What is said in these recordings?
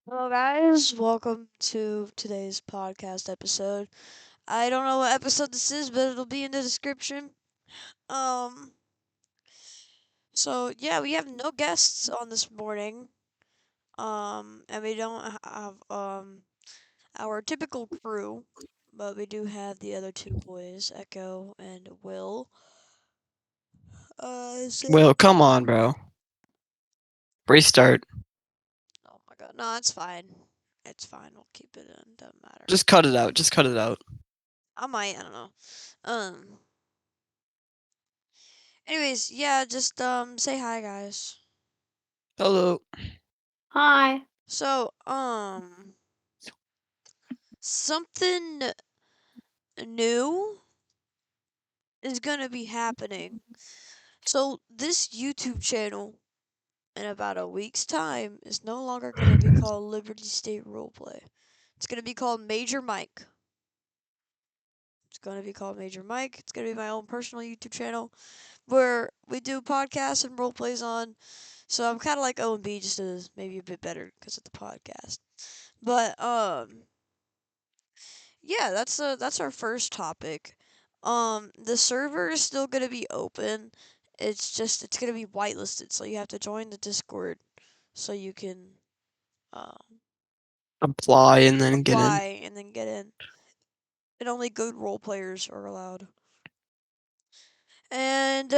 Hello, guys. Welcome to today's podcast episode. I don't know what episode this is, but it'll be in the description. Um, yeah, we have no guests on this morning. And we don't have our typical crew, but we do have the other two boys, Echo and Will. So Will, come on, bro. Restart. oh my god, no, it's fine. It's fine. We'll keep it in. Doesn't matter. Just cut it out. Just cut it out. I might. I don't know. Um. Anyways, yeah, just say hi, guys. Hello. Hi. So, something new is gonna be happening. So, this YouTube channel in about a week's time is no longer gonna be called Liberty State Roleplay. It's gonna be called Major Mike. It's gonna be called Major Mike. It's gonna be my own personal YouTube channel where we do podcasts and roleplays on. So I'm kind of like O and B, just as maybe a bit better because of the podcast. But yeah, that's our first topic. The server is still gonna be open. It's gonna be whitelisted, so you have to join the Discord so you can um Apply and then get in. apply and then get in. And only good role players are allowed. And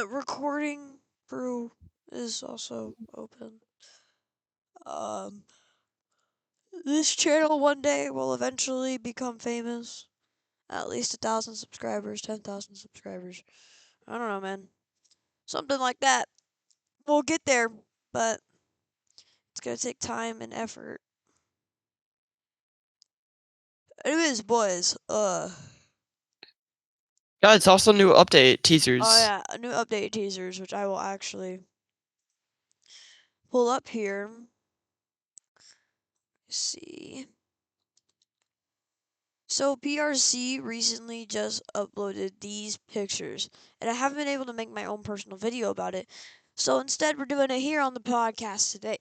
recording crew is also open. Um, this channel one day will eventually become famous. At least 1,000 subscribers, 10,000 subscribers. I don't know, man. Something like that. We'll get there, but it's gonna take time and effort. Anyways, boys, Guys, also new update oh teasers. yeah, a new update teasers, which I will actually pull up here. Let's see. So PRC recently just uploaded these pictures, and I haven't been able to make my own personal video about it. So instead, we're doing it here on the podcast today.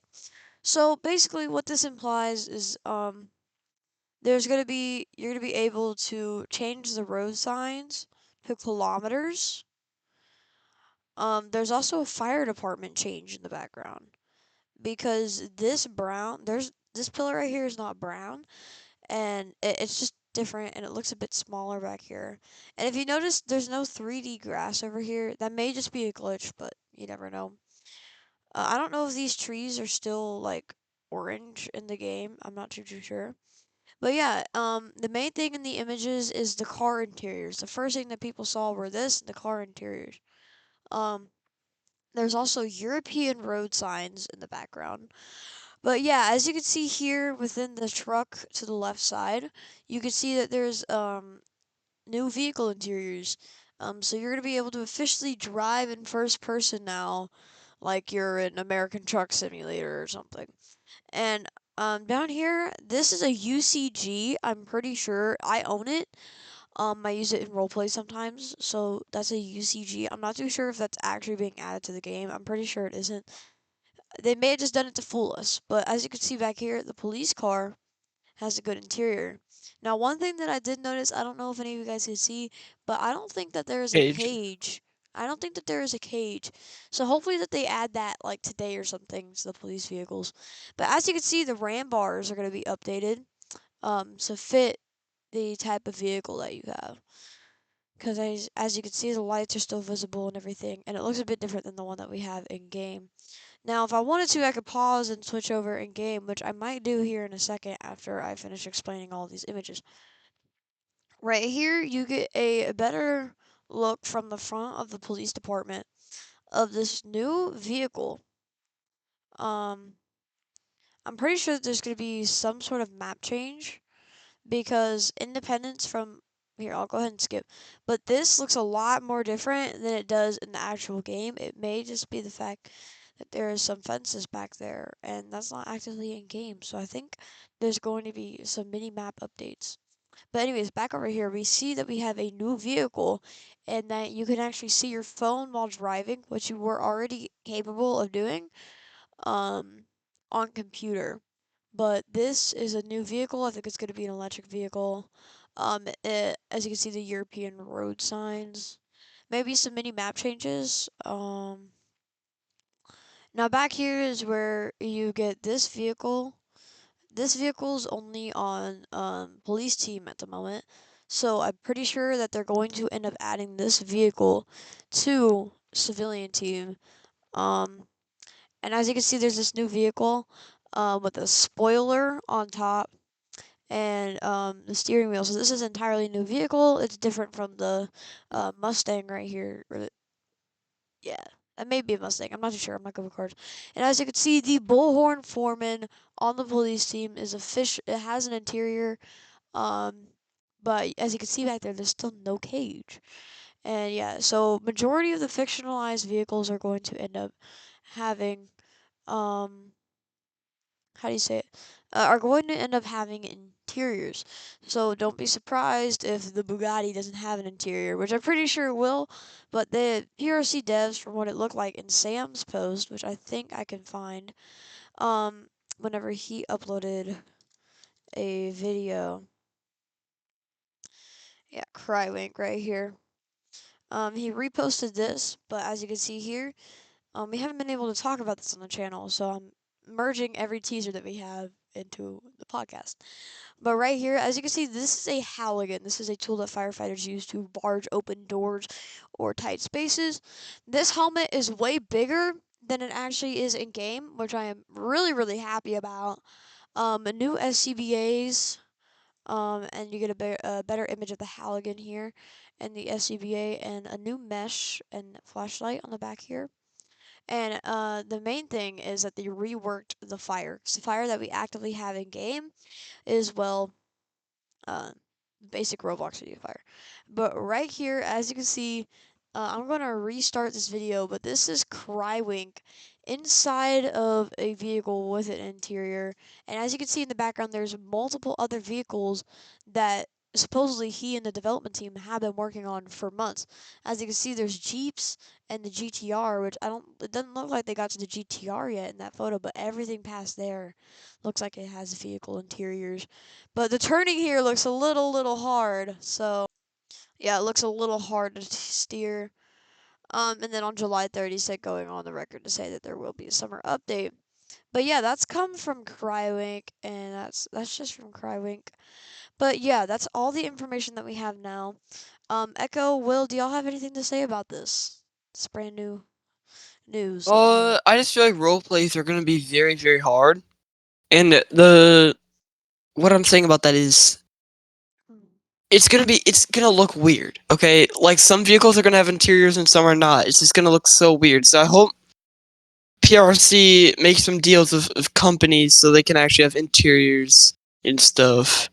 So basically, what this implies is you're gonna be able to change the road signs to kilometers. There's also a fire department change in the background because there's this pillar right here is not brown, and it's just different, and it looks a bit smaller back here. And if you notice, there's no 3D grass over here. That may just be a glitch, but you never know. I don't know if these trees are still like orange in the game. I'm not too sure. But yeah, the main thing in the images is the car interiors. The first thing that people saw were this, the car interiors. Um, there's also European road signs in the background. But yeah, as you can see here within the truck to the left side, you can see that there's new vehicle interiors. So you're gonna be able to officially drive in first person now, like you're in American Truck Simulator or something. And down here, this is a UCG. I'm pretty sure I own it. I use it in roleplay sometimes, so that's a UCG. I'm not too sure if that's actually being added to the game. I'm pretty sure it isn't. They may have just done it to fool us, but as you can see back here, the police car has a good interior. Now, one thing that I did notice, I don't know if any of you guys can see, but I don't think that there is a Cage. cage. I don't think that there is a cage. So hopefully that they add that like today or something to the police vehicles. But as you can see, the ram bars are going to be updated to fit the type of vehicle that you have. Because as you can see, the lights are still visible and everything, and it looks a bit different than the one that we have in game. Now, if I wanted to, I could pause and switch over in game, which I might do here in a second after I finish explaining all these images. Right here, you get a better look from the front of the police department of this new vehicle. Um, I'm pretty sure that there's going to be some sort of map change because Independence from here, I'll go ahead and skip. But this looks a lot more different than it does in the actual game. It may just be the fact that there is some fences back there, and that's not actively in game. So I think there's going to be some mini map updates. But anyways, back over here, we see that we have a new vehicle, and that you can actually see your phone while driving, which you were already capable of doing, um, on computer. but this is a new vehicle. I think it's going to be an electric vehicle. As you can see, the European road signs, maybe some mini map changes. Now back here is where you get this vehicle. This vehicle's only on police team at the moment, so I'm pretty sure that they're going to end up adding this vehicle to civilian team. Um, and as you can see, there's this new vehicle with a spoiler on top and the steering wheel. So this is an entirely new vehicle. It's different from the Mustang right here. Yeah, that may be a Mustang. I'm not too sure. I'm not good with cars. And as you can see, the Bullhorn Foreman on the police team is a fish. It has an interior, um, but as you can see back there, there's still no cage. And yeah, so majority of the fictionalized vehicles are going to end up having um how do you say it? Are going to end up having interiors. So don't be surprised if the Bugatti doesn't have an interior, which I'm pretty sure it will. But the PRC devs, from what it looked like in Sam's post, which I think I can find, um, whenever he uploaded a video, yeah, Crywink right here. He reposted this, but as you can see here, we haven't been able to talk about this on the channel, so I'm merging every teaser that we have into the podcast. But right here, as you can see, this is a Halligan. This is a tool that firefighters use to barge open doors or tight spaces. This helmet is way bigger than it actually is in game, which I am really, really happy about. New SCBAs, and you get a better image of the Halligan here and the SCBA, and a new mesh and flashlight on the back here. And the main thing is that they reworked the fire. 'Cause the fire that we actively have in game is, well, uh, basic Roblox video fire. But right here, as you can see, I'm going to restart this video, but this is Crywink inside of a vehicle with an interior. And as you can see in the background, there's multiple other vehicles that supposedly he and the development team have been working on for months. As you can see, there's Jeeps and the GTR, which it doesn't look like they got to the GTR yet in that photo, but everything past there looks like it has vehicle interiors. But the turning here looks a little hard. So yeah, it looks a little hard to steer. And then on July 30th, he said going on the record to say that there will be a summer update. But yeah, that's come from Crywink, and that's just from Crywink. But yeah, that's all the information that we have now. Echo, Will, do y'all have anything to say about this? It's brand new news that we have. I just feel like role plays are gonna be very, very hard. And the what I'm saying about that is it's gonna look weird, okay? Like some vehicles are gonna have interiors and some are not. It's just gonna look so weird. So I hope PRC makes some deals with companies so they can actually have interiors and stuff.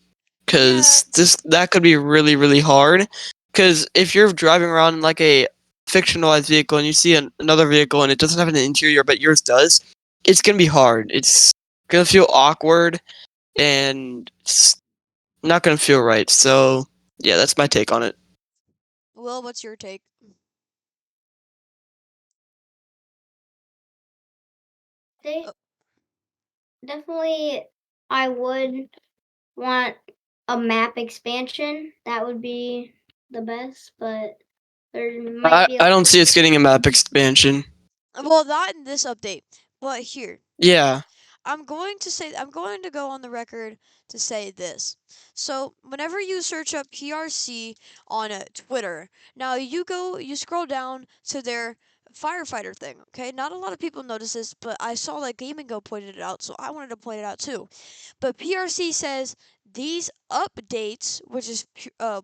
Yeah, Cause that could be really, really hard. Cause if you're driving around in like a fictionalized vehicle and you see another vehicle and it doesn't have an interior but yours does, it's gonna be hard. It's gonna feel awkward and it's not gonna feel right. So yeah, that's my take on it. Will, what's your take? They Oh, definitely, I would want a map expansion. That would be the best, but there might be a I don't see us getting a map expansion. well, not in this update, but here. Yeah, I'm going to go on the record to say this. So, whenever you search up PRC on Twitter, now you scroll down to their firefighter thing, okay? Not a lot of people notice this, but I saw that Game and Go pointed it out, so I wanted to point it out too. But PRC says these updates, which is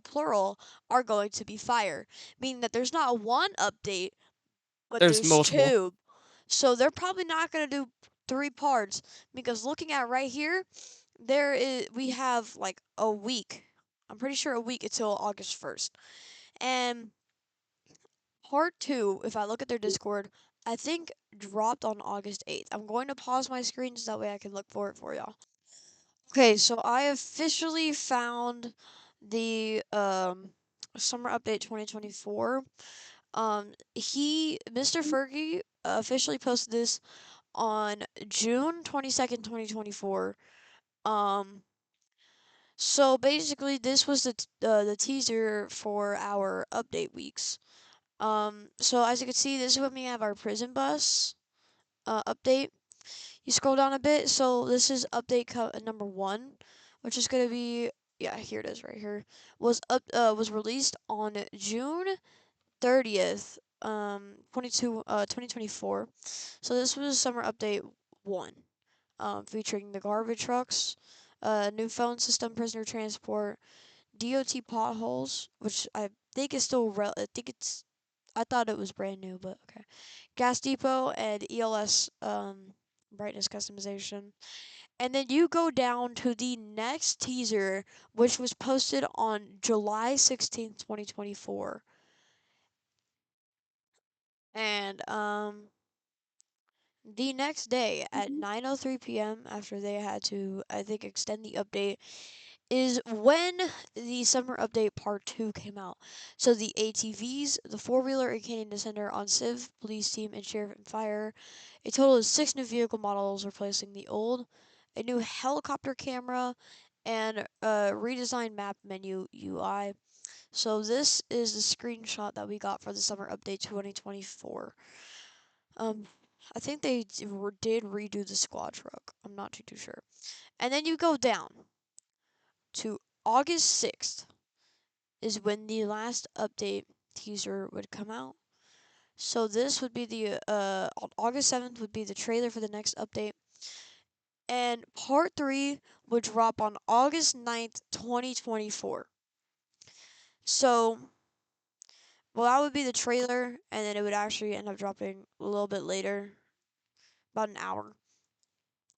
plural, are going to be fire, meaning that there's not one update, but there's there's multiple. two. So they're probably not going to do three parts because looking at right here, we have like a week. I'm pretty sure a week until August 1st. And part 2, if I look at their Discord, I think dropped on August 8th. I'm going to pause my screen so that way I can look for it for y'all. Okay, so I officially found the summer update 2024. Mr. Fergie officially posted this on June 22nd, 2024. Um, so basically, this was the teaser for our update weeks. So as you can see, this is when we have our prison bus update. You scroll down a bit, so this is update number 1, which is gonna be, yeah, here it is right here. Was released on June 30th, 2024. So this was summer update 1, featuring the garbage trucks, new phone system, prisoner transport, DOT potholes, which I think is still I think it's I thought it was brand new, but okay. Gas depot and ELS brightness customization. And then you go down to the next teaser, which was posted on July 16th, 2024. And the next day at 9:03 p.m., after they had to, I think, extend the update, is when the summer update part 2 came out. So the ATVs, the four-wheeler and Canadian Descender on Civ, police team, and sheriff and fire. A total of 6 new vehicle models replacing the old, a new helicopter camera, and a redesigned map menu UI. So this is the screenshot that we got for the summer update 2024. Um, I think they did redo the squad truck. I'm not too sure. And then you go down to August 6th is when the last update teaser would come out. So this would be the on August 7th would be the trailer for the next update. And part 3 would drop on August 9th, 2024. So, well, that would be the trailer, and then it would actually end up dropping a little bit later, about an hour.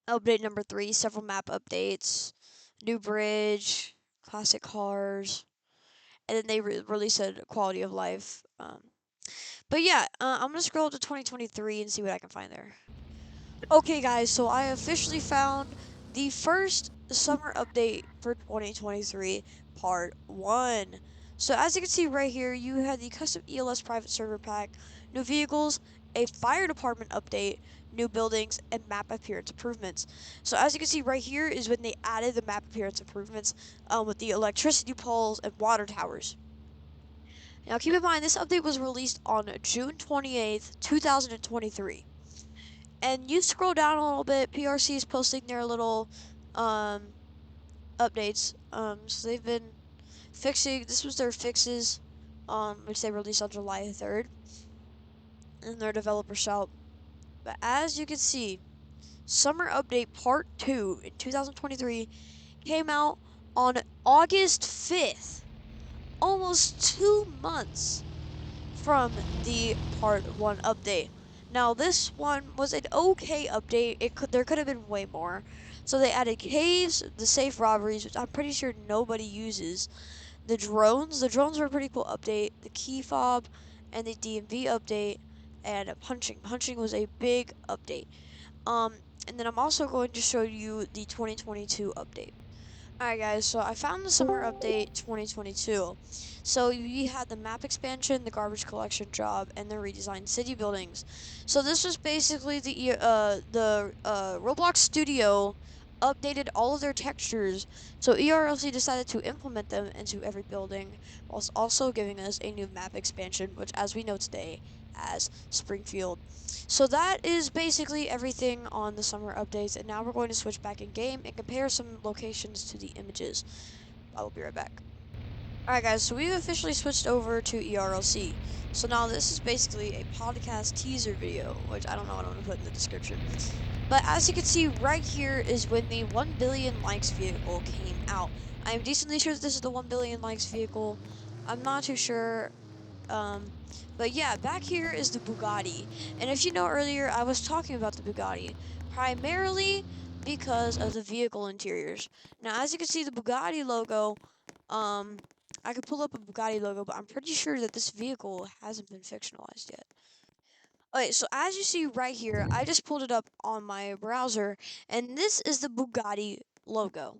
Update number 3, several map updates, new bridge, classic cars, and then they release a quality of life. But yeah, I'm gonna scroll to 2023 and see what I can find there. Okay, guys, so I officially found the first summer update for 2023, part 1. So as you can see right here, you had the custom ELS private server pack, new vehicles, a fire department update, new buildings, and map appearance improvements. So as you can see right here is when they added the map appearance improvements with the electricity poles and water towers. Now keep in mind this update was released on June 28th, 2023. And you scroll down a little bit, PRC is posting their little um updates. So they've been fixing, this was their fixes which they released on July 3rd in their developer shop. But as you can see, Summer Update Part 2 in 2023 came out on August 5th, almost 2 months from the Part 1 update. Now, this one was an okay update. There could have been way more. So they added caves, the safe robberies, which I'm pretty sure nobody uses. The drones were a pretty cool update. The key fob and the DMV update, and punching. Punching was a big update. Um, and then I'm also going to show you the 2022 update. Alright guys, so I found the summer update 2022. So we had the map expansion, the garbage collection job, and the redesigned city buildings. So this was basically the Roblox Studio updated all of their textures. So ERLC decided to implement them into every building, whilst also giving us a new map expansion, which as we know today as Springfield. So that is basically everything on the summer updates, and now we're going to switch back in game and compare some locations to the images. I will be right back. Alright guys, so we've officially switched over to ERLC. So now this is basically a podcast teaser video, which I don't know what I'm going to put in the description. But as you can see right here is when the 1 billion likes vehicle came out. I am decently sure that this is the 1 billion likes vehicle. I'm not too sure um, but yeah, back here is the Bugatti. And if you know earlier, I was talking about the Bugatti primarily because of the vehicle interiors. Now, as you can see, the Bugatti logo, um, I could pull up a Bugatti logo, but I'm pretty sure that this vehicle hasn't been fictionalized yet. Okay, so as you see right here, I just pulled it up on my browser, and this is the Bugatti logo.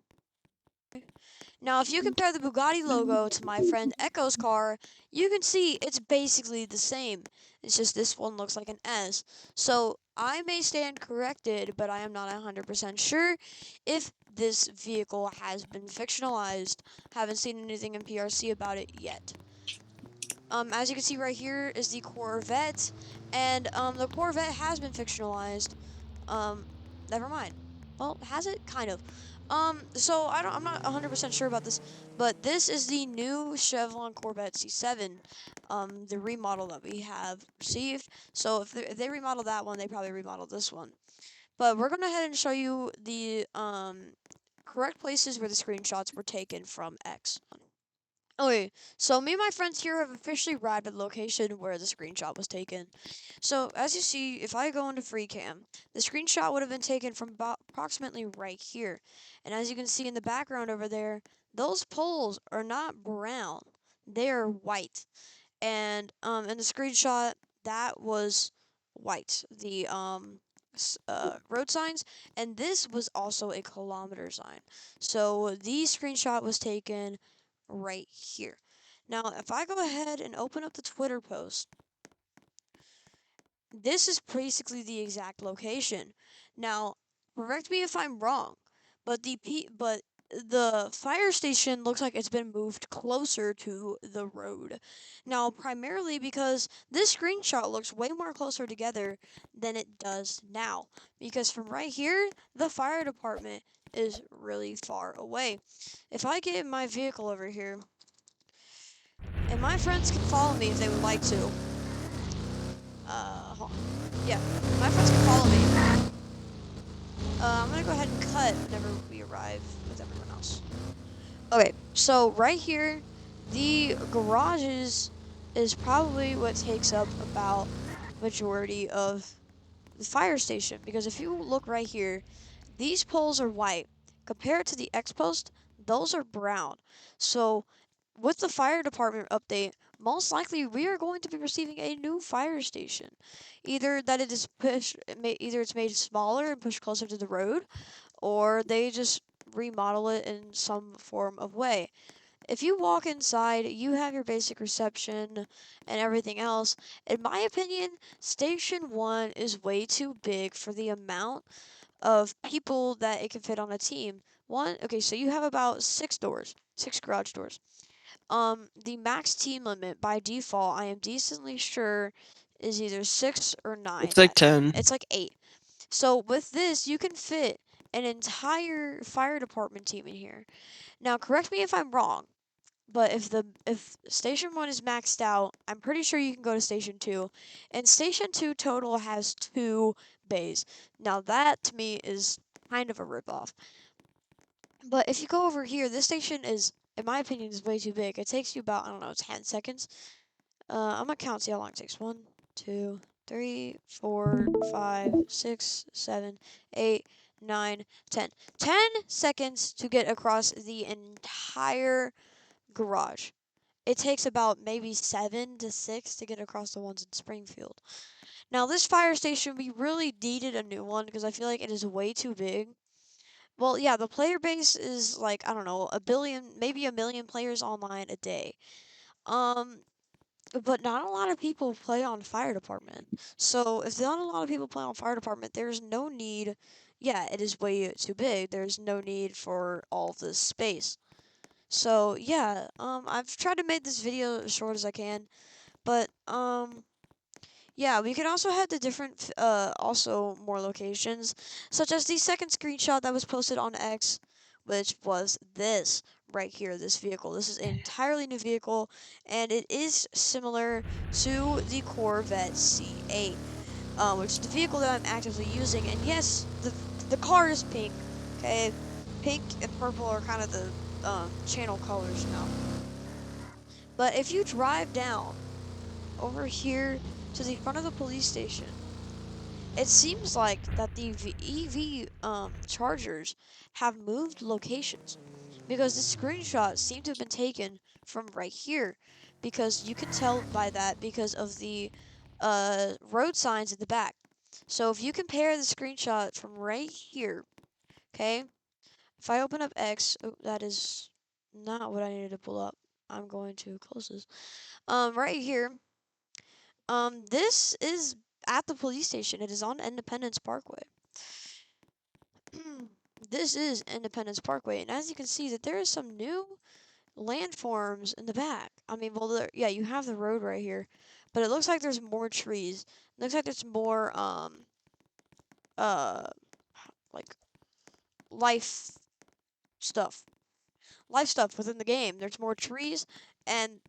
Now, if you compare the Bugatti logo to my friend Echo's car, you can see it's basically the same. It's just this one looks like an S. So, I may stand corrected, but I am not 100% sure if this vehicle has been fictionalized. Haven't seen anything in PRC about it yet. As you can see right here is the Corvette, and the Corvette has been fictionalized. Um, Never mind. Well, has it? Kind of. So I'm not 100% sure about this, but this is the new Chevron Corvette C7, the remodel that we have received. So if they remodel that one, they probably remodeled this one. But we're gonna head and show you the correct places where the screenshots were taken from X. Okay, so me and my friends here have officially arrived at the location where the screenshot was taken. So as you see, if I go into free cam, the screenshot would have been taken from about approximately right here. And as you can see in the background over there, those poles are not brown. They are white. And in the screenshot, that was white. The road signs, and this was also a kilometer sign. So the screenshot was taken right here. Now, if I go ahead and open up the Twitter post, this is basically the exact location. Now, correct me if I'm wrong, but the fire station looks like it's been moved closer to the road. Now, primarily because this screenshot looks way more closer together than it does now. Because from right here, the fire department is really far away. If I get my vehicle over here, and my friends can follow me if they would like to. Hold on. Yeah, my friends can follow me. I'm gonna go ahead and cut whenever we arrive with everyone else. Okay, so right here, the garages is probably what takes up about majority of the fire station, because if you look right here, these poles are white. Compared to the X post, those are brown. So with the fire department update, most likely we are going to be receiving a new fire station. Either that it is either it's made smaller and pushed closer to the road, or they just remodel it in some form of way. If you walk inside, you have your basic reception and everything else. In my opinion, Station 1 is way too big for the amount of people that it can fit on a team. Okay, so you have about six garage doors. The max team limit by default, I am decently sure, is either 6 or 9. It's like 10. It's like 8. So with this, you can fit an entire fire department team in here. Now, correct me if I'm wrong, but if Station 1 is maxed out, I'm pretty sure you can go to Station 2. And Station 2 total has 2 bays. Now, that to me is kind of a ripoff. But if you go over here, this station is, in my opinion, is way too big. It takes you about, I don't know, 10 seconds. I'm gonna count, see how long it takes. 1, 2, 3, 4, 5, 6, 7, 8, 9, 10. 10 seconds to get across the entire garage. It takes about maybe 7 to 6 to get across the ones in Springfield. Now, this fire station, we really needed a new one because I feel like it is way too big. Well, yeah, the player base is like, I don't know, a billion, maybe a million players online a day. Um, but not a lot of people play on fire department. So if not a lot of people play on fire department, there's no need. Yeah, it is way too big. There's no need for all of this space. So yeah, I've tried to make this video as short as I can, but yeah, we can also head to different, also more locations, such as the second screenshot that was posted on X, which was this right here, this vehicle. This is an entirely new vehicle, and it is similar to the Corvette C8, which is the vehicle that I'm actively using. And yes, the car is pink. Okay, pink and purple are kind of the channel colors now. But if you drive down over here to the front of the police station, it seems like that the EV chargers have moved locations, because the screenshots seem to have been taken from right here, because you can tell by that because of the road signs at the back. So if you compare the screenshot from right here, okay, if I open up X, oh, that is not what I needed to pull up. I'm going to close this. Right here, this is at the police station. It is on Independence Parkway. this is Independence Parkway, and as you can see, that there is some new landforms in the back. I mean, well, yeah, you have the road right here, but it looks like there's more trees. It looks like there's more uh like life stuff, life stuff within the game. There's more trees, and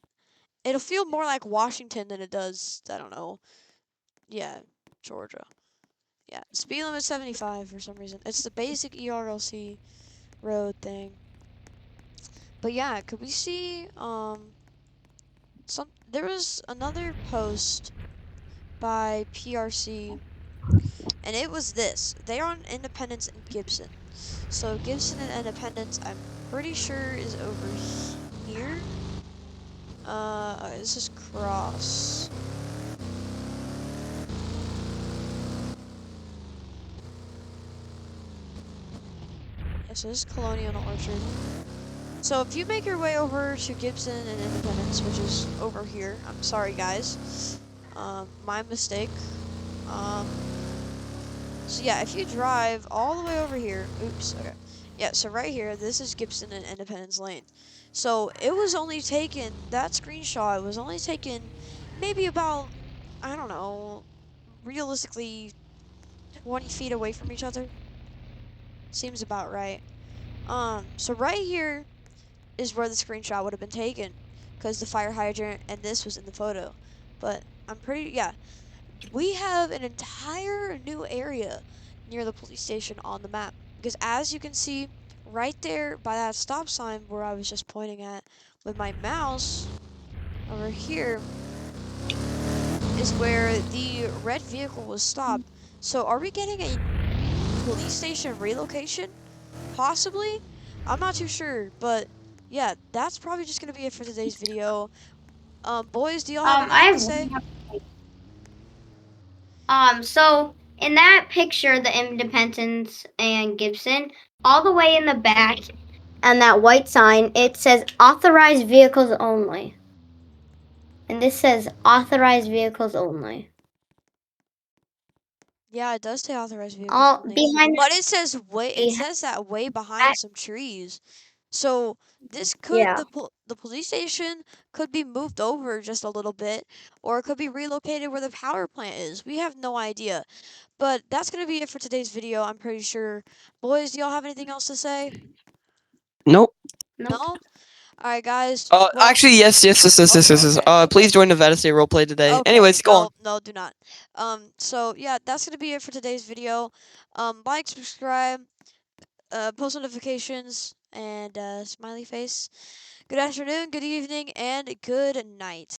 it'll feel more like Washington than it does. I don't know. Yeah, Georgia. Yeah, speed limit 75 for some reason. It's the basic ERLC road thing. But yeah, could we see some? There was another post by PRC, and it was this. They're on Independence and Gibson. So Gibson and Independence, I'm pretty sure is over here. This is Cross. Yeah, so this is Colonial Orchard. So if you make your way over to Gibson and Independence, which is over here, I'm sorry guys, my mistake. Um, so yeah, if you drive all the way over here, oops, okay. Yeah, so right here, this is Gibson and Independence Lane. So it was only taken, that screenshot was only taken maybe about, I don't know, realistically 20 feet away from each other. Seems about right. So right here is where the screenshot would have been taken, because the fire hydrant and this was in the photo. But I'm pretty, yeah, we have an entire new area near the police station on the map. Because as you can see, right there by that stop sign where I was just pointing at with my mouse, over here is where the red vehicle was stopped. So are we getting a police station relocation? Possibly? I'm not too sure, but yeah, that's probably just gonna be it for today's video. Boys, do y'all have I anything to have one say? more. So in that picture, the Independence and Gibson, all the way in the back, and that white sign, it says authorized vehicles only. And this says authorized vehicles only. Yeah, it does say authorized vehicles All only. behind But it says way, it behind says that way behind that, some trees. So this could, yeah. the police station could be moved over just a little bit, or it could be relocated where the power plant is. We have no idea. But that's gonna be it for today's video, I'm pretty sure. Boys, do y'all have anything else to say? Nope. Nope. No? Alright guys, well, Actually, yes. okay. Please join the Venice Day roleplay today. Okay, Anyways, go on. no, no, do not. So yeah, that's gonna be it for today's video. Like, subscribe, post notifications, and smiley face. Good afternoon, good evening, and good night.